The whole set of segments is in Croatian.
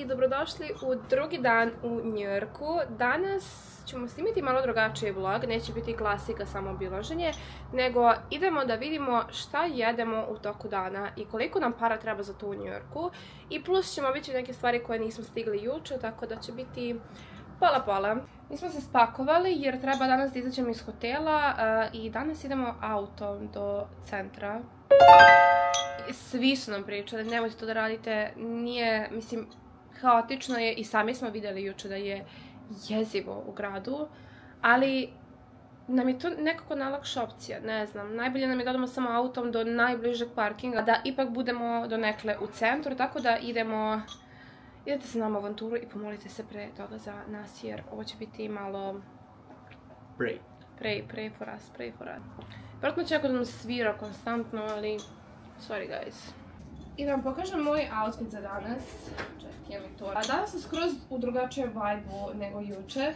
Dobrodošli u drugi dan u Njujorku. Danas ćemo snimiti malo drugačiji vlog, neće biti klasika samo obilaženje, nego idemo da vidimo šta jedemo u toku dana i koliko nam para treba za to u Njujorku. I plus ćemo vidjeti neke stvari koje nismo stigli juče, tako da će biti pola-pola. Mi smo se spakovali jer treba danas da izađemo iz hotela i danas idemo autom do centra. Svi su nam pričali, nemojte to da radite, nije, mislim, haotično je i sami smo vidjeli juče da je jezivo u gradu, ali nam je to nekako najlakša opcija, ne znam, najbolje nam je da odemo samo autom do najbližeg parkinga, da ipak budemo donekle u centru, tako da idete sa nama u avanturu i pomolite se pre toga za nas, jer ovo će biti malo pray for us. Vjerojatno će neko da nam svira konstantno, ali sorry guys. I da vam pokažem moj outfit za danas. Čekaj, mi to. Danas sam skroz u drugačijem vibe-u nego juče.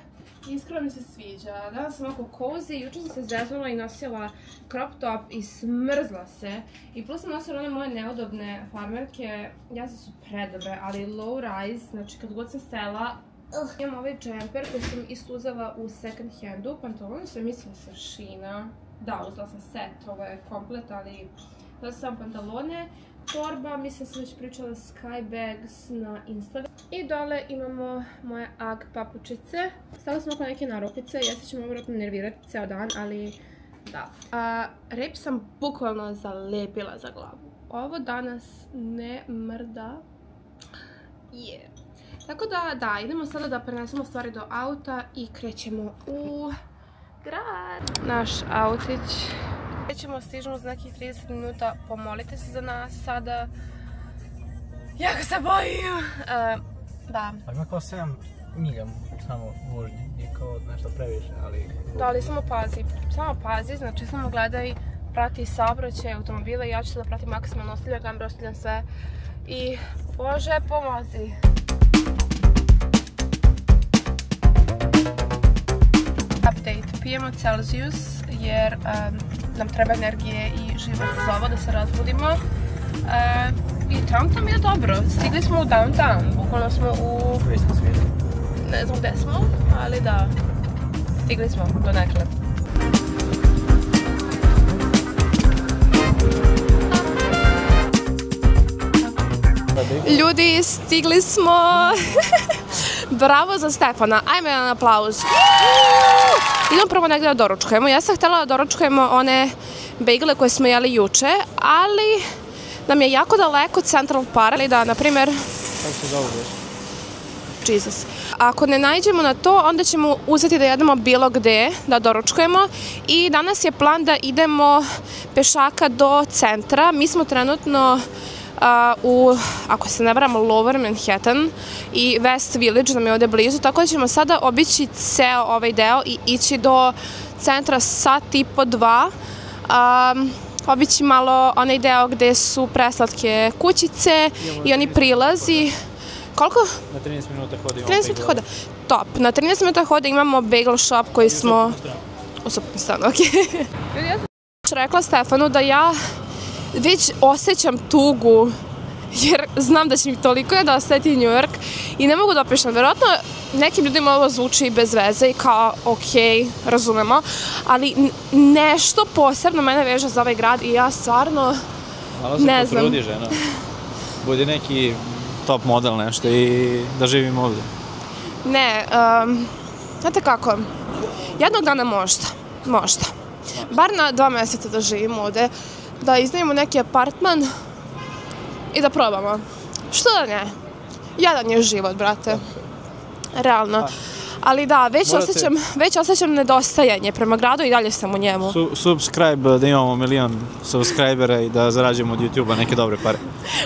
Iskreno mi se sviđa. Danas sam ovako cozy, juče sam se zeznula i nosila crop top i smrzla se. I plus sam nosila one moje neudobne farmerke. Jazde su predobre, ali low rise, znači kad god sam sela. Imam ovaj džemper koji sam isto uzela u second handu. Pantaloni su, mislim, sa Sheina. Da, uzela sam set, ovo je komplet, ali uzela sam pantalone. Torba, mislim sam već pričala Skybags na Instagram. I dole imamo moje Ugg papučice. Stavila sam oko neke narukvice, jeste ćemo vjerojatno nervirati ceo dan, ali da. Rep sam bukvalno zalepila za glavu. Ovo danas ne mrda. Tako da, idemo sada da prenesemo stvari do auta i krećemo u grad. Naš autić. Stižemo za nekih 30 minuta, pomolite se za nas sada. Jako se bojim. Da. Pa ima kao 7 milja samo vožnje, nije kao nešto previše, ali... Da, ali samo pazi, znači samo gledaj, prati saobraćaj, automobile, ja ću se da pratim maksimalno, ostavljam kameru, ostavljam sve. I Bože, pomozi. Update, pijemo Celsius jer nam treba energije i život za ovo da se razbudimo. I tam je dobro, stigli smo u downtown, bukvalno smo u... ne znam gde smo, ali da, stigli smo do nekle. Ljudi, stigli smo! Bravo za Stefana, ajme jedan aplauz. Idemo prvo negdje da doručkujemo. Ja sam htjela da doručkujemo one bagele koje smo jeli juče, ali nam je jako daleko Central Park. Da, na primjer... Kako se zove? Jesus. Ako ne nađemo na to, onda ćemo uzeti da jedemo bilo gde, da doručkujemo. I danas je plan da idemo pešaka do centra. Mi smo trenutno u, ako se ne varam, Lower Manhattan i West Village nam je ovdje blizu, tako da ćemo sada obići ceo ovaj deo i ići do centra sat i po 2. Obići malo onaj deo gde su preslatke kućice i oni prilazi. Koliko? Na 13 minuta hodimo. 13 minuta hoda. Top. Na 13 minuta hoda imamo bagel shop koji smo... U suprotnom stranu, okej. Ja sam rekla Stefanu da ja već osjećam tugu, jer znam da će mi toliko da osjeti New York i ne mogu da opišem. Vjerojatno nekim ljudima ovo zvuči bez veze i kao okej, razumemo, ali nešto posebno mene veže za ovaj grad i ja stvarno ne znam. Malo se potrudi žena. Budi neki top model nešto i da živim ovdje. Ne, znate kako, jednog dana možda. Bar na 2 mjeseca da živim ovdje. Da iznajmimo neki apartman i da probamo. Što da ne? Jedan je život, brate. Realno. Ali da, već osjećam nedostajanje prema gradu i dalje sam u njemu. Subscribe, da imamo 1 milion subscribera i da zarađujemo od YouTube-a neke dobre pare.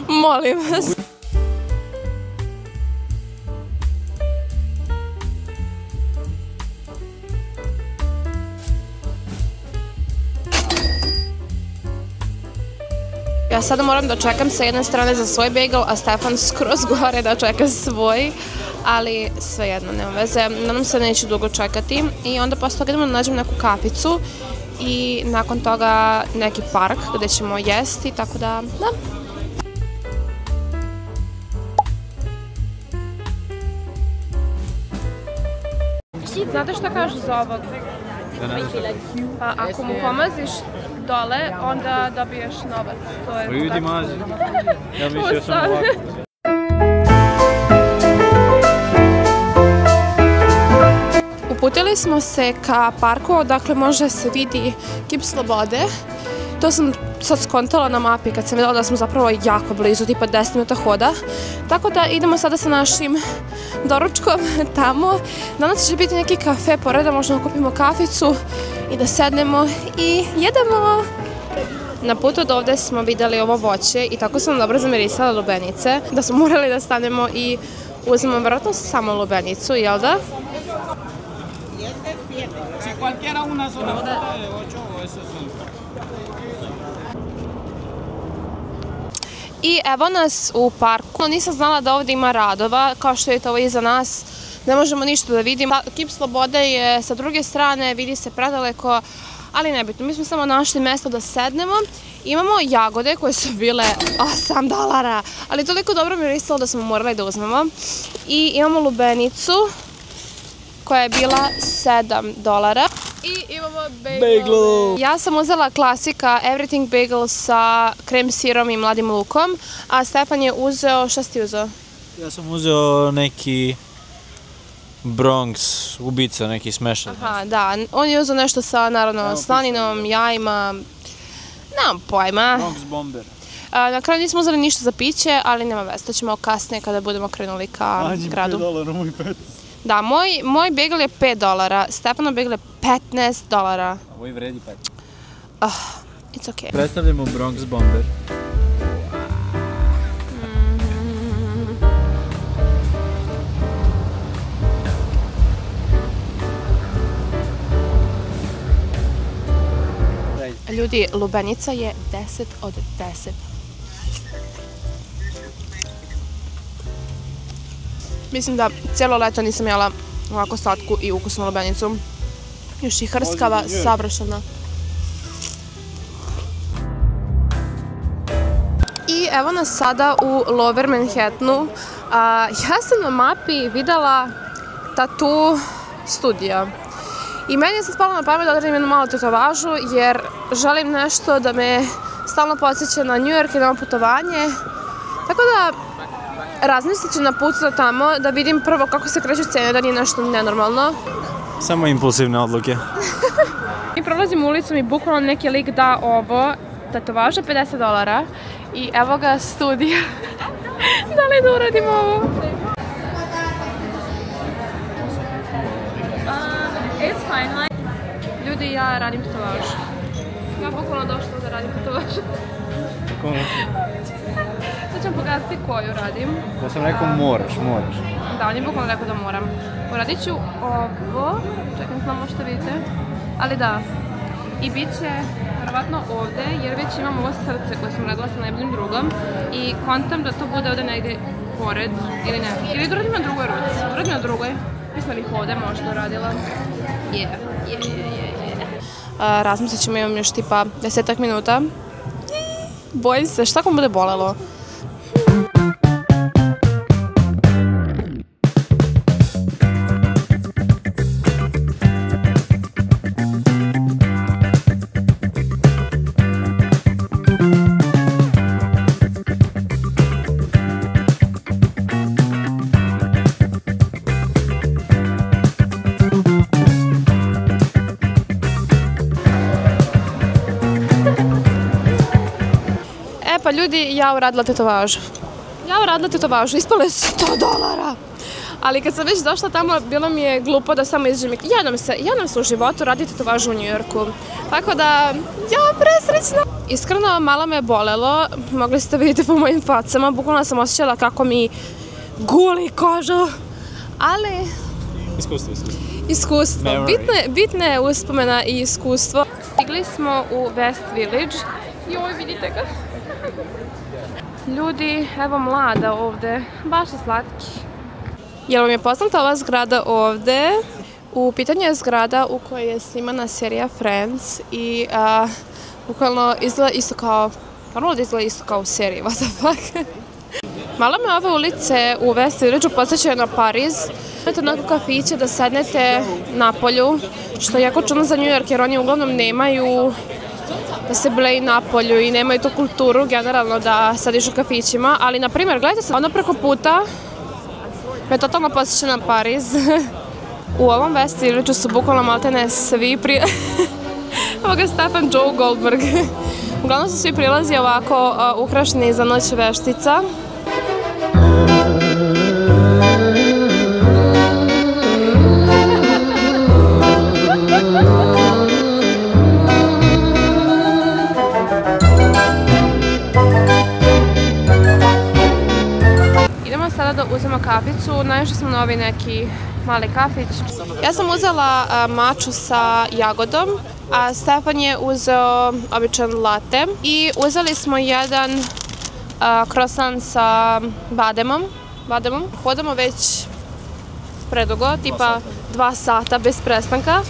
Molim vas. Ja sada moram da čekam sa jedne strane za svoj bagel, a Stefan skroz gore da čeka svoj, ali svejedno, nema veze. Nadam se neću dugo čekati i onda posle toga idemo da nađem neku kaficu i nakon toga neki park gde ćemo jesti, tako da, da. Znate šta kažu za ovog? Pa ako mu pomaziš dole, onda dobiješ novac. To je vidi mazi. Ja mislio sam ovako. Uputili smo se ka parku, odakle može se vidi kip slobode. To sam sad skontala na mapi kad sam videla da smo zapravo jako blizu, tipa 10 minuta hoda. Tako da idemo sada sa našim doručkom tamo. Danas će biti neki kafe pored, da možemo kupimo kaficu i da sednemo i jedemo. Na putu od ovde smo videli ovo voće i tako sam dobro zamirisala lubenice, da smo morali da stanemo i uzmemo vjerojatno samo lubenicu, jel da? I evo nas u parku. Nisam znala da ovdje ima radova, kao što je to iza nas. Ne možemo ništa da vidimo. Kip slobode je sa druge strane, vidi se predaleko, ali nebitno. Mi smo samo našli mjesto da sednemo. Imamo jagode koje su bile $8, ali toliko dobro mirisalo da smo morali da uzmemo. I imamo lubenicu koja je bila $7. I imamo bagel. Ja sam uzela klasika Everything bagel sa krem sirom i mladim lukom, a Stefan je uzeo, šta si ti uzeo? Ja sam uzeo neki Bronx, ubica, neki smešan. Aha, da, on je uzeo nešto sa, naravno, slaninom, jajima, nemam pojma. Bronx bomber. Na kraju nismo uzeli ništa za piće, ali nema veze, to ćemo kasnije kada budemo krenuli ka gradu. $5, moj $15. Da, moj bagel je $5, Stefanov bagel je $15. Ovo i vredi $5. It's okay. Predstavljamo Bronx bomber. Ljudi, lubenica je 10 od 10. Mislim da cijelo leto nisam jela ovako slatku i ukusnu lubenicu. Još i hrskava, savršena. I evo nas sada u Lower Manhattanu. Ja sam na mapi videla tattoo studio. I meni je sad palo na pamet da odradim jednu malu tetovažu jer želim nešto da me stalno podsjeća na New York i na putovanje. Tako da razmislit ću na putu do tamo da vidim prvo kako se kreću cene, da nije nešto nenormalno. Samo impulsivne odluke. Mi prolazimo ulicom i bukvalno neki lik da ovo, tetovaža $50 i evo ga studija. Da li da uradim ovo? Ljudi, ja radim tetovažu. Ja bukvalno došla da radim tetovažu. Sad ću vam pokazati koju radim. Ja sam rekao moraš. Da, on je bukvalno rekao da moram. Uradit ću ovo, čekam samo što vidite, ali da. I bit će vjerovatno ovde, jer već imam ovo srce koje sam radila sa najboljim drugom i kontam da to bude ovde negdje pored ili ne. Ili da uradim na drugoj ruci. Uradim na drugoj. Mislim da bih ovde možda uradila. Razmislit ćemo, imam još tipa 10 minuta. Bojim se, šta ako bude bolelo? Pa ljudi, ja uradila tetovažu, ispalo je $100. Ali kad sam već došla tamo, bilo mi je glupo da samo izađem i jednom se u životu radi tetovažu u New Yorku. Tako da, ja presrećna. Iskreno, malo me bolelo, mogli ste vidjeti po mojim facama, bukvalno sam osjećala kako mi guli kožu, ali... Iskustvo. Bitna je uspomena i iskustvo. Stigli smo u West Village Joj, vidite ga. Ljudi, evo mlada ovde, baš je slatki. Jel vam je poznata ova zgrada ovde? U pitanju je zgrada u kojoj je snimana serija Friends i bukvalno izgleda isto kao, normalno da izgleda isto kao u seriji, what the fuck. Malo me ove ulice u West Villageu podsjećaju na Pariz. Imate onako kafiće da sednete na polju, što je jako čudno za New York jer oni uglavnom nemaju da se bleji na polju i nemaju tu kulturu generalno da sediš u kafićima, ali na primjer, gledajte se, ono preko puta me totalno podsjeća na Pariz. U ovom West Villageu su bukvalno maltene svi Evo ga Stefan Joe Goldberg. Uglavnom su svi prilazi ovako ukrašeni za noć veštica. Idemo sada da uzmemo kaficu, naišli smo na ovaj neki mali kafić. Ja sam uzela maču sa jagodom, a Stefan je uzeo običan latte i uzeli smo jedan croissant sa bademom. Hodamo već predugo, tipa 2 sata bez prestanka,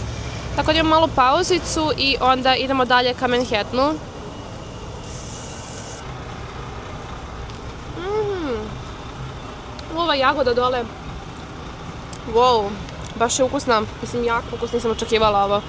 tako da imamo malu pauzicu i onda idemo dalje ka Manhattanu. Ova jagoda dole, wow, baš je ukusna, mislim jako ukus, nisam očekivala ovo.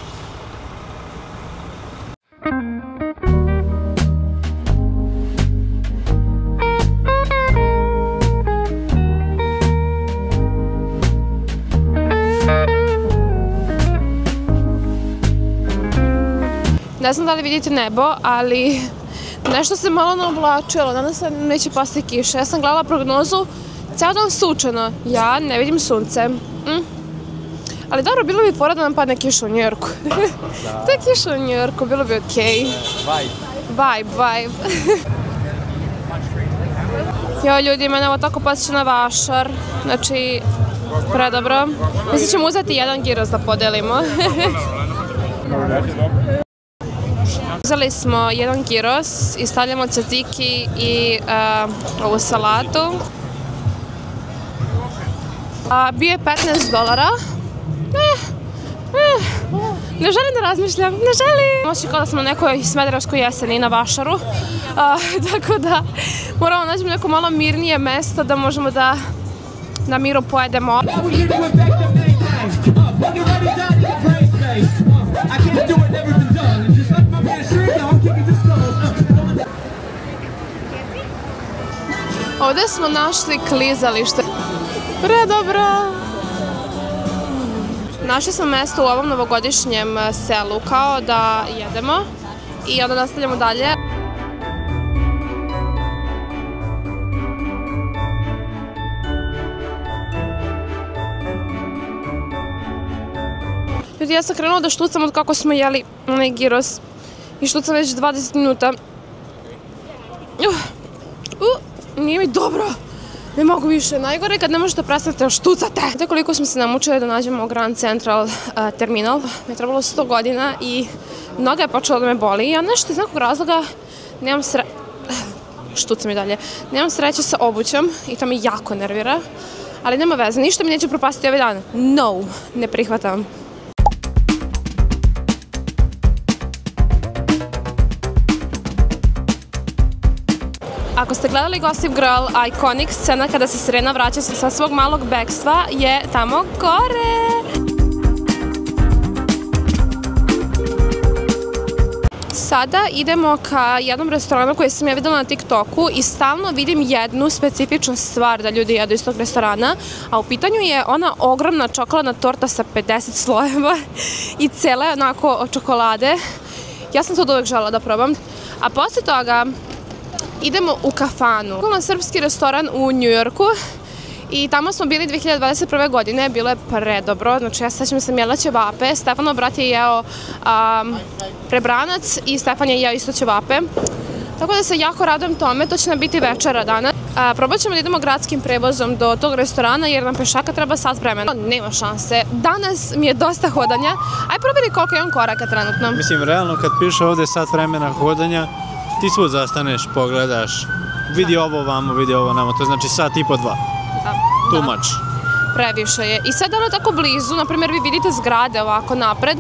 Ne znam da li vidite nebo, ali nešto se malo naoblačilo, danas se neće pasti kiša. Ja sam gledala prognozu, ceo dan sunčano, ja ne vidim sunce. Ali dobro, bilo bi fora da nam padne kiša u New Yorku. To je kiša u New Yorku, bilo bi okej. Vibe. Jo, ljudi, mene ovo tako podsjeća na vašar, znači, predobro. Mislim ćemo uzeti jedan gyros da podelimo. Uzeli smo jedan gyros i stavljamo tzatziki i ovu salatu. Bio je $15. Ne želim da razmišljam, ne želim. Osjećam kao da smo na nekoj smederevskoj jeseni na vašaru. Tako da moramo naći neko malo mirnije mesto da možemo da na miru pojedemo. Ovdje smo našli klizalište. Predobro! Našli smo mesto u ovom novogodišnjem selu kao da jedemo i onda nastavljamo dalje. Ljudi, ja sam krenula da štucam od kako smo jeli onaj gyros i štucam već 20 minuta. Nije mi dobro. Ne mogu više. Najgore je kad ne možete prestati da štucate. Znate koliko smo se namučili da nađemo Grand Central terminal. Mi je trebalo 100 godina i noga je počela da me boli. Ja nešto iz nekog razloga nemam štucam i dalje. Nemam sreće sa obućom i to me jako nervira. Ali nema veze. Ništa mi neće propasti ovaj dan. No, ne prihvatam. Ako ste gledali Gossip Girl, iconic scena kada se Serena vraća sa svog malog bekstva je tamo gore. Sada idemo ka jednom restoranu koji sam ja videla na TikToku i stalno vidim jednu specifičnu stvar da ljudi jedu iz tog restorana, a u pitanju je ona ogromna čokoladna torta sa 50 slojeva i cele onako od čokolade. Ja sam to uvek želela da probam. A posle toga idemo u kafanu. Na srpski restoran u New Yorku i tamo smo bili 2021. godine, bilo je predobro, znači ja sećam da sam jela ćevape, Stefanov brat je jeo prebranac i Stefan je jeo isto ćevape. Tako da se jako radujem tome, to će nam biti večera danas. Probat ćemo da idemo gradskim prevozom do tog restorana jer nam pešaka treba sat vremena. Nema šanse. Danas mi je dosta hodanja. Aj probaj koliko imam koraka trenutno. Mislim, realno kad piše ovde sat vremena hodanja, ti svud zastaneš, pogledaš, vidi ovo vamo, vidi ovo namo, to znači sat i po 2. Too much. Previše je. I sad ono tako blizu, na primjer vi vidite zgrade ovako napred,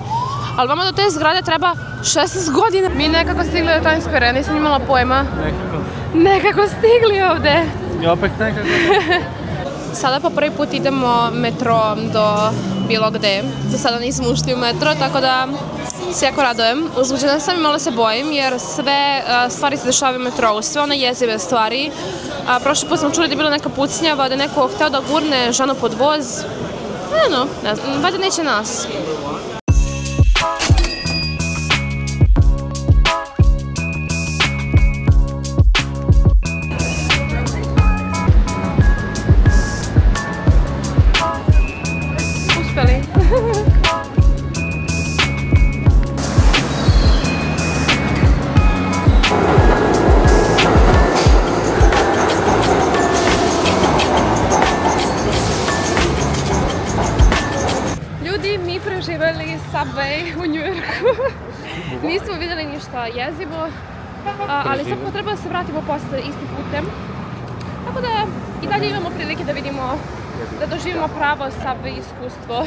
ali vama do te zgrade treba 16 godina. Mi nekako stigli do Times Square, nisam imala pojma. Nekako stigli ovde. I opet nekako. Sada po prvi put idemo metrom do bilo gde. Do sada nismo ušli u metro, tako da se jako radojem. Uzbuđena sam i malo se bojim jer sve stvari se dešavaju u metrou, sve one jezive stvari. Prošli put smo čuli da je bila neka pucnjava, da je neko hteo da gurne ženu pod voz. Ne znam, valjda neće nas. Uspeli. Mi preživjeli Subway u New Yorku. Nismo vidjeli ništa jezivo, ali sad treba da se vratimo posle istim putem. Tako da i dalje imamo prilike da vidimo, da doživimo pravo Subway iskustvo.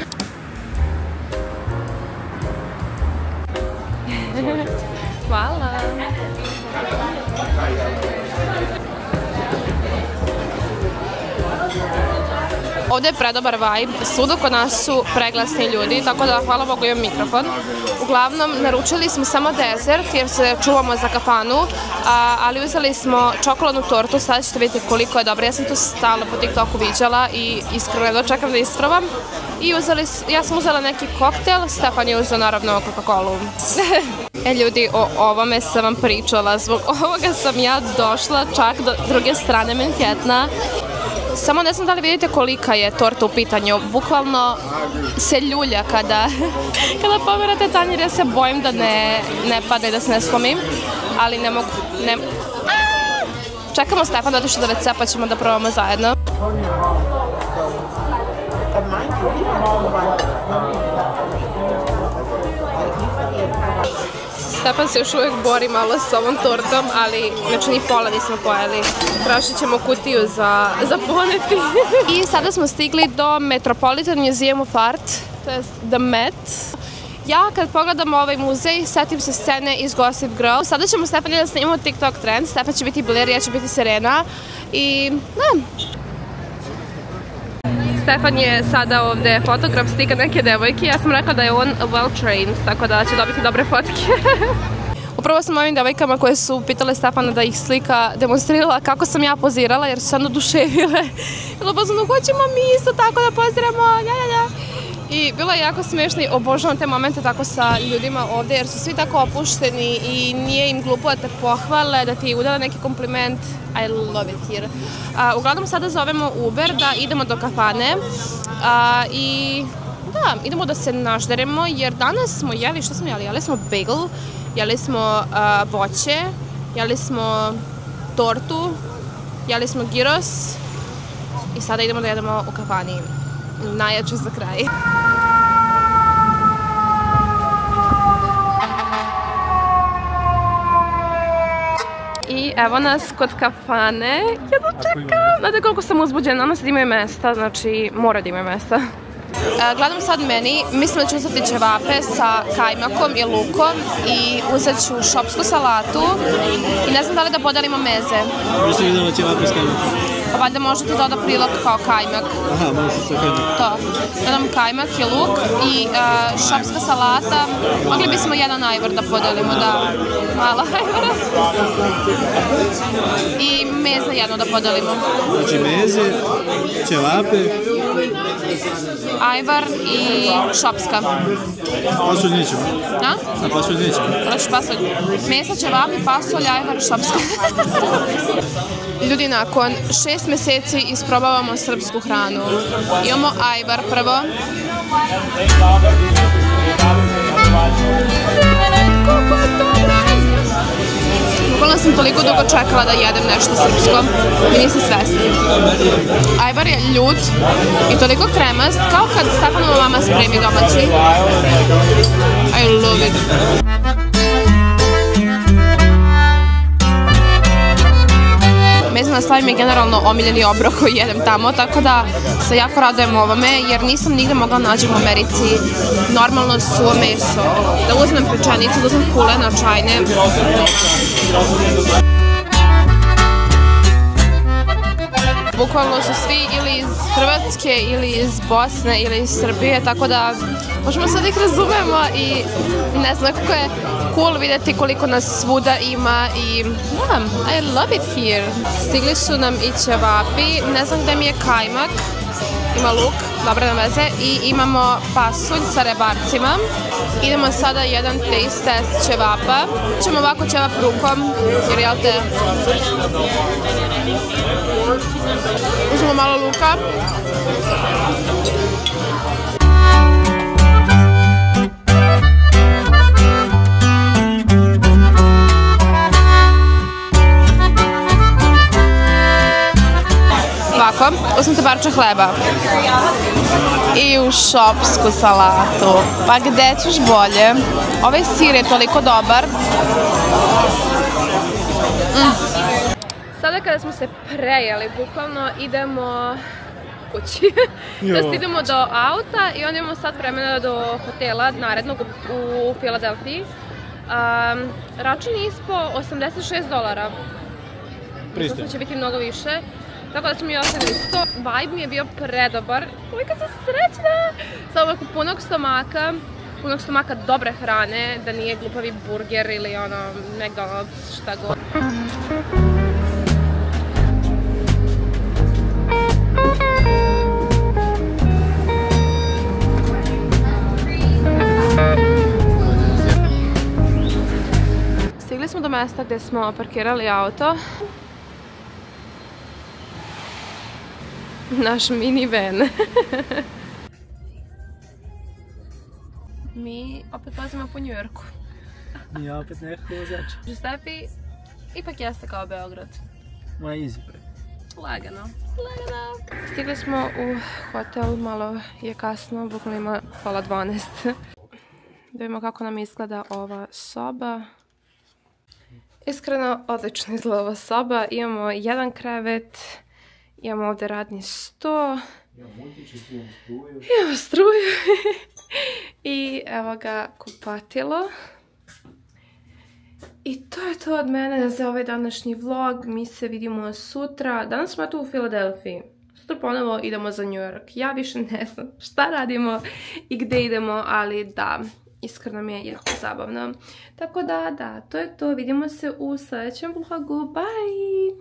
Hvala. Ovdje je predobar vibe, svuda kod nas su preglasni ljudi, tako da hvala Bogu imam mikrofon. Uglavnom, naručili smo samo dezert jer se čuvamo za kafanu, ali uzeli smo čokoladnu tortu, sada ćete vidjeti koliko je dobra. Ja sam to stalno po TikToku viđala i iskreno čekam da isprobam. I ja sam uzela neki koktel, Stefan je uzeo naravno Coca-Colu. Ljudi, o ovome sam vam pričala, zbog ovoga sam ja došla čak do druge strane Manhattana. Samo ne znam da li vidite kolika je torta u pitanju, bukvalno se ljulja kada pomerate tanjir, ja se bojim da ne pada i da se ne slomim, ali ne mogu, Čekamo Stefan da otiše do WC pa ćemo da probamo zajedno. Stefan se još uvijek bori malo s ovom tortom, ali znači ni pola nismo pojeli. Tražit ćemo kutiju za poneti. I sada smo stigli do Metropolitan Museum of Art, to je The Met. Ja kad pogledam ovaj muzej, setim se scene iz Gossip Girl. Sada ćemo Stefan da snimamo TikTok trend, Stefan će biti Blair, ja ću biti Serena. I Stefan je sada ovde fotograf, slika neke devojke. Ja sam rekla da je on well trained, tako da će dobiti dobre fotke. Upravo sam ovim devojkama koje su pitale Stefana da ih slika demonstrirala kako sam ja pozirala jer su se oduševile. Bilo pozvano, hoćemo mi isto tako da poziramo, I bilo je jako smiješno i obožavam te momente tako sa ljudima ovde jer su svi tako opušteni i nije im glupo da te pohvale, da ti udele neki kompliment. I love it here. Uglavnom sada zovemo Uber da idemo do kafane i da, idemo da se nažderemo jer danas smo jeli, što smo jeli? Jeli smo bagel, jeli smo voće, jeli smo tortu, jeli smo gyros i sada idemo da jedemo u kafani. Najjače za kraj. I evo nas kod kafane. Ja čekam. Znate koliko sam uzbuđena, ono sad imaju mesta, znači mora da imaju mesta. Gledam sad meni, mislim da ću uzeti ćevape sa kajmakom i lukom i uzet ću šopsku salatu i ne znam da li da podelimo meze. Nisam vidjela ćevape s kajmakom. Pa valjda možete doda prilog kao kajmak. Aha, možete sa kajmak. To. Dodam kajmak i luk i šopska salata. Mogli bismo jedan ajvar da podelimo, da. Mala ajvara. I meze jedno da podelimo. Znači meze, ćevape. Ajvar i šopska. Pasulj nećemo. A? A pasulj nećemo. Znači pasulj. Mesa, ćevapi, pasulj, ajvar i šopska. Ljudi, nakon 6 meseci isprobavamo srpsku hranu. Imamo ajvar prvo. Bukvalno sam toliko dugo čekala da jedem nešto srpsko i nisam svesni. Ajvar je ljut i toliko kremast, kao kad Stefanova mama spremi domaći. I love it. slavi mi je generalno omiljeni obrok koji jedem tamo, tako da se jako radujem ovome, jer nisam nigde mogla nađem u Americi normalno suvo meso. Da uzmem pečenicu, da uzmem kulena, čajne. Bukvalno su svi ili iz Hrvatske, ili iz Bosne, ili iz Srbije, tako da možemo sad ih razumemo i ne znam, nekako je cool vidjeti koliko nas svuda ima i I love it here. Stigli su nam i ćevapi, ne znam gde mi je kajmak, ima luk, dobre nam veze, i imamo pasulj sa rebarcima. Idemo sada jedan taste test ćevapa. Ćemo ovako ćevap rukom, jer jel te... Uzmemo malo luka. Ovako, uzmite parče hleba i u šopsku salatu. Pa gde ćeš bolje? Ovaj sir je toliko dobar. Sada kada smo se prejeli, bukvalno idemo kući. Znači idemo do auta i onda imamo sat vremena do hotela narednog u Filadelfiji. Račun je ispao $86. Mislim da će biti mnogo više. Tako da smo mi ostavili 100. Vibe mi je bio predobar. Koliko sam srećna! Sa ovako punog stomaka dobre hrane, da nije glupavi burger ili ono McDonald's, šta god. Stigli smo do mesta gdje smo parkirali auto. Naš minivan. Mi opet vozimo po Njujorku. Ja opet nekako vozač. Giuseppe ipak jeste kao Beograd. Ma easy pre. Lagano. Stigli smo u hotel, malo je kasno, bukvalno ima 11:30. Da vidimo kako nam izgleda ova soba. Iskreno, odlično izgleda ova soba. Imamo jedan krevet. Imamo ovdje radni sto. Imamo struju. I evo ga kupatilo. I to je to od mene za ovaj današnji vlog. Mi se vidimo sutra. Danas smo tu u Filadelfiji. Sutra ponovo idemo za New York. Ja više ne znam šta radimo i gdje idemo, ali da, iskreno mi je jako zabavno. Tako da, to je to. Vidimo se u sljedećem vlogu. Bye!